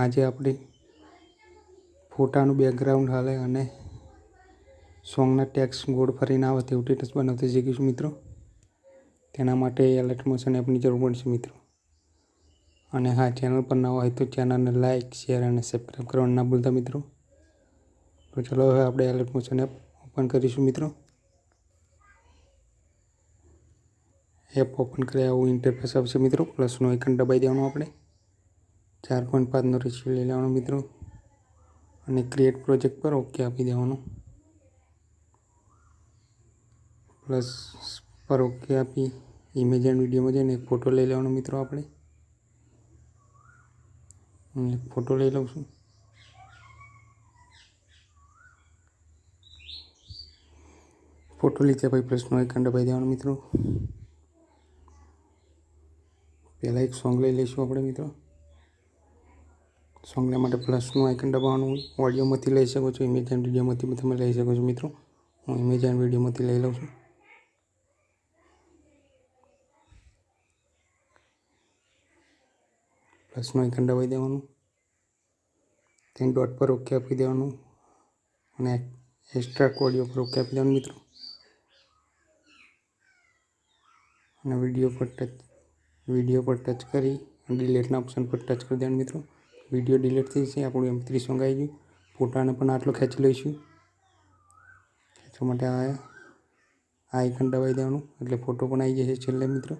આજે આપણે ફોટાનું બેકગ્રાઉન્ડ હાલે અને સોંગના ટેક્સ્ટ ગોળ ફરીને આવે તેવું સ્ટેટસ બનાવતા શીખીશું મિત્રો. તેના માટે એલાઇટ મોશન એપની જરૂર પડશે મિત્રો. અને હા, ચેનલ પર નવા હોય તો ચેનલને લાઇક, શેર અને સબસ્ક્રાઈબ કરવાનું ના ભૂલતા મિત્રો. તો ચલો હવે આપણે એલાઇટ મોશન એપ ઓપન કરીશું મિત્રો. એપ ઓપન કર્યા આવું ઇન્ટરફેસ આવશે મિત્રો. પ્લસનો આઇકન દબાઈ દેવાનું આપણે. 4.5નો રેશિયો લઈ લેવાનો મિત્રો અને ક્રિએટ પ્રોજેક્ટ પર ઓકે આપી દેવાનું. પ્લસ પર ઓકે આપી ઇમેજ એન્ડ વિડીયોમાં જઈને એક ફોટો લઈ લેવાનો મિત્રો આપણે. ફોટો લઈ લઉં છું. ફોટો લીધા પછી પ્લસનો આઇકન દબાઈ દેવાનો મિત્રો. પહેલાં એક સોંગ લઈ લઈશું આપણે મિત્રો. સોંગ લેવા માટે પ્લસનું આઇકન દબાવવાનું. ઓડિયોમાંથી લઈ શકો છો, ઇમેજ એન્ડ વિડીયોમાંથી તમે લઈ શકો છો મિત્રો. હું ઇમેજ એન્ડ વિડીયોમાંથી લઈ લઉં છું. પ્લસનું આઇકન દબાઈ દેવાનું. ત્યાં ડોટ પર ઓકે આપી દેવાનું અને એક્સ્ટ્રા ઓડિયો પર ઓકે આપી દેવાનું મિત્રો. અને વિડીયો પર ટચ કરી ડિલીટના ઓપ્શન પર ટચ કરી દેવાનું મિત્રો. વિડીયો ડિલીટ થઈ જશે. આપણું MP3 સોંગ આવી ગયું. ફોટાને પણ આટલો ખેંચી લઈશું. ખેંચવા માટે આ આઇકન દબાઈ દેવાનું એટલે ફોટો પણ આવી જશે છેલ્લે મિત્રો.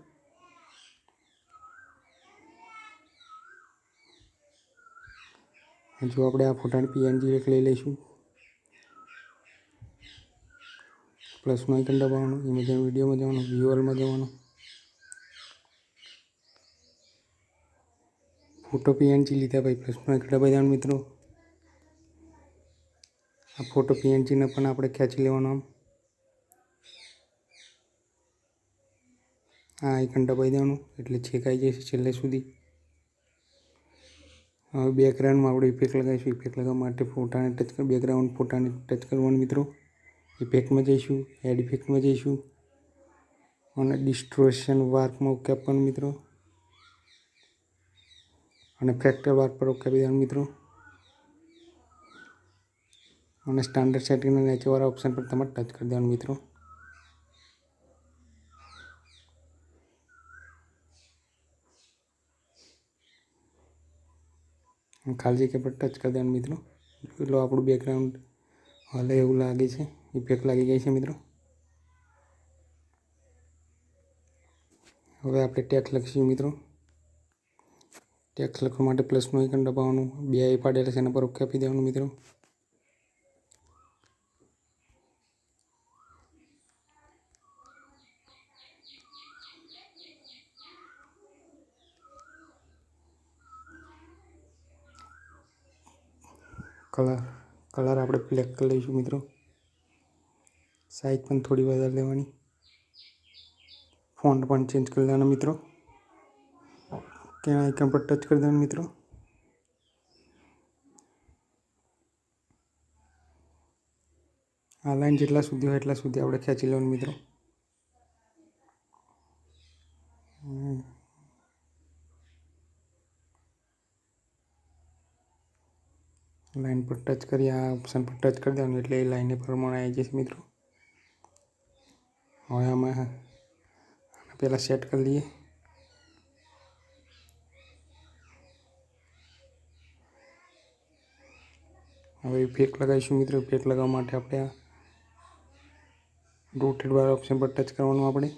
જો આપણે આ ફોટાની PNG એક લઈ લઈશું. પ્લસનું આઇકન દબાવવાનું, ઇમેજ એન્ડ વિડીયોમાં જવાનું, વ્યુઅરમાં જવાનું. ફોટો PNG લીધા પછી પ્લસનું આઇકન દબાઈ દેવાનું મિત્રો. આ ફોટો PNGને પણ આપણે ખેંચી લેવાનો આમ. આ આઇકન દબાઈ દેવાનું એટલે છેક આવી જશે છેલ્લે સુધી. હવે બેકગ્રાઉન્ડમાં આપણે ઇફેક્ટ લગાવીશું. ઇફેક્ટ લગાવવા માટે ફોટાને ટચ કરી બેકગ્રાઉન્ડ ફોટાને ટચ કરવાનું મિત્રો. ઇફેક્ટમાં જઈશું, એડ ઇફેક્ટમાં જઈશું અને ડિસ્ટોર્શન વાર્કમાં ઓકે આપવાનું મિત્રો. અને ફ્રેક્ટર વાર્ક પર ઓકે આપી દેવાનું મિત્રો. અને સ્ટાન્ડર્ડ સેટિંગના નીચેવાળા ઓપ્શન પર તમારે ટચ કરી દેવાનું મિત્રો. ખાલી જગ્યા પર ટચ કરી દેવાનું મિત્રો. એટલે આપણું બેકગ્રાઉન્ડ હાલે એવું લાગે છે. ઇફેક્ટ લાગી ગઈ છે મિત્રો. હવે આપણે ટેક્સ્ટ લખીશું મિત્રો. ટેક્સ્ટ લખવા માટે પ્લસનું આઇકન દબાવવાનું. બે આઈ પાડેલા છે એના પર ઓકે આપી દેવાનું મિત્રો. કલર આપણે બ્લેક કરી લઈશું મિત્રો. સાઇઝ પણ થોડી વધારે લેવાની. ફોન્ટ પણ ચેન્જ કરી દેવાનો મિત્રો. ત્યાં આઇકન પર ટચ કરી દેવાનું મિત્રો. આ લાઈન જેટલા સુધી હોય એટલા સુધી આપણે ખેંચી લેવાનું મિત્રો. લાઈન પર ટચ કરી આ ઓપ્શન પર ટચ કરી દેવાનું એટલે એ લાઈનને પ્રમાણે આવી જશે મિત્રો. હવે આમાં પહેલાં સેટ કરી લઈએ. હવે ઇફેક્ટ લગાવીશું મિત્રો. ઇફેક્ટ લગાવવા માટે આપણે આ રોટેટ વાળા ઓપ્શન પર ટચ કરવાનું. આપણે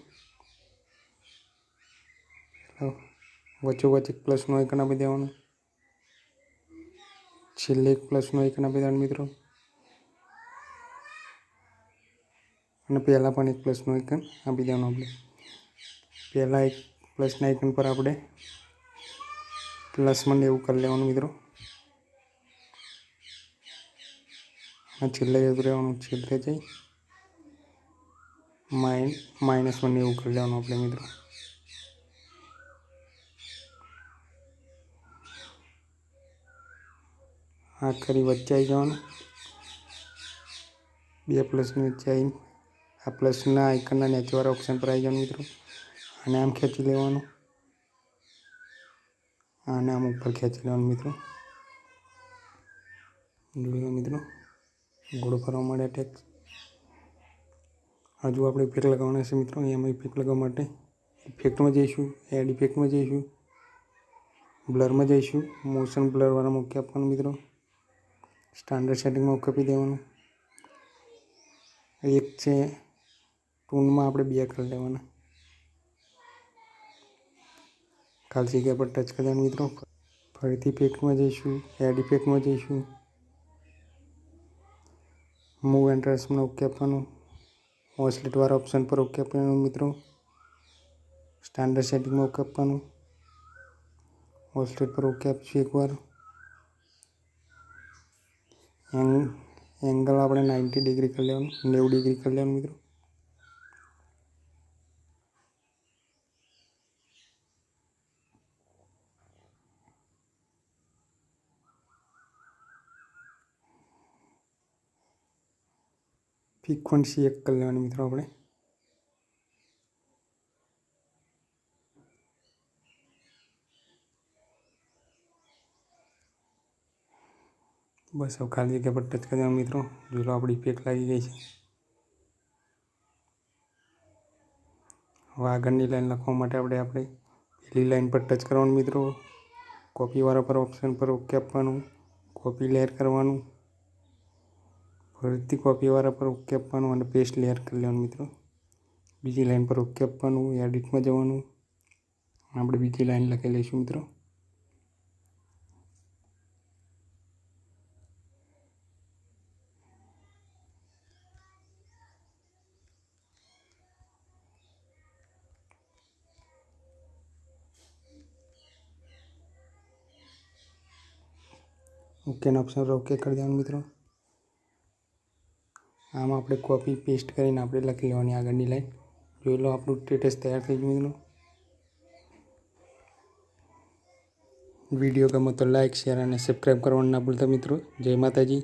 વચ્ચોવચ્ચ એક પ્લસનું આઇકન આપી દેવાનું. છેલ્લે એક પ્લસનું આઇકન આપી દેવાનું મિત્રો. અને પહેલાં પણ એક પ્લસનું આઇકન આપી દેવાનું. આપણે પહેલાં એક પ્લસના આઇકન પર આપણે પ્લસમાં 90 કરી લેવાનું મિત્રો. અને છેલ્લે જતું રહેવાનું. છેલ્લે જઈ માઇનસમાં 90 કરી લેવાનું આપણે મિત્રો. આ કરી વચ્ચે આવી જવાનું. બે પ્લસની વચ્ચે આવી આ પ્લસના આઇકનના નીચેવાળા ઓપ્શન પર આવી જવાનું મિત્રો. અને આમ ખેંચી લેવાનું. આને આમ ઉપર ખેંચી લેવાનું મિત્રો. જોઈ લો મિત્રો, ગોળ ફરવા માંડ્યા ટેક્સ. હજુ આપણે ઇફેક્ટ લગાવવાના છે મિત્રો. એમાં ઇફેક્ટ લગાવવા માટે ઇફેક્ટમાં જઈશું, એડ ઇફેક્ટમાં જઈશું, બ્લરમાં જઈશું, મોશન બ્લરવાળામાં ઓકે આપવાનું મિત્રો. સ્ટાન્ડર્ડ સેટિંગમાં ઓકે આપી દેવાનું. એક છે ટૂનમાં આપણે 2 કરી લેવાના. ખાલી જગ્યા પર ટચ કરી દેવાનું મિત્રો. ફરીથી ઇફેક્ટમાં જઈશું, એડ ઇફેક્ટમાં જઈશું, મૂવ એન્ડ ટ્રેસમાં ઓકે આપવાનું. ઓસ્લેટવાળા ઓપ્શન પર ઓકે આપવાનું મિત્રો. સ્ટાન્ડર્ડ સેટિંગમાં ઓકે આપવાનું. ઓસ્લેટ પર ઓકે આપીશું એકવાર. એંગલ આપણે 90 ડિગ્રી કરી લેવાનું, 90 ડિગ્રી કરી લેવાનું મિત્રો. ફ્રીક્વન્સી 1 કરી લેવાની મિત્રો આપણે. બસ હવે ખાલી જગ્યા પર ટચ કરી દેવાનું મિત્રો. જો લો આપણી ઇફેક્ટ લાગી ગઈ છે. હવે આગળની લાઈન લખવા માટે આપણે પહેલી લાઈન પર ટચ કરવાનું મિત્રો. કોપીવાળા પર ઓપ્શન પર ઓકે આપવાનું. કોપી લેયર કરવાનું. ફરીથી કોપીવાળા પર ઓકે આપવાનું અને પેસ્ટ લેયર કરી લેવાનું મિત્રો. બીજી લાઈન પર ઓકે આપવાનું. એડિટમાં જવાનું. આપણે બીજી લાઈન લખી લઈશું મિત્રો. ઓકેના ઓપ્શન પર ઓકે કરી દેવાનું મિત્રો. આમ આપણે કોપી પેસ્ટ કરીને આપણે લખી લેવાની આગળની લાઈન. જોઈ લો આપણું સ્ટેટસ તૈયાર થઈ ગયું મિત્રો. વિડીયો ગમે તો લાઈક, શેર અને સબસ્ક્રાઈબ કરવાનું ના ભૂલતા મિત્રો. જય માતાજી.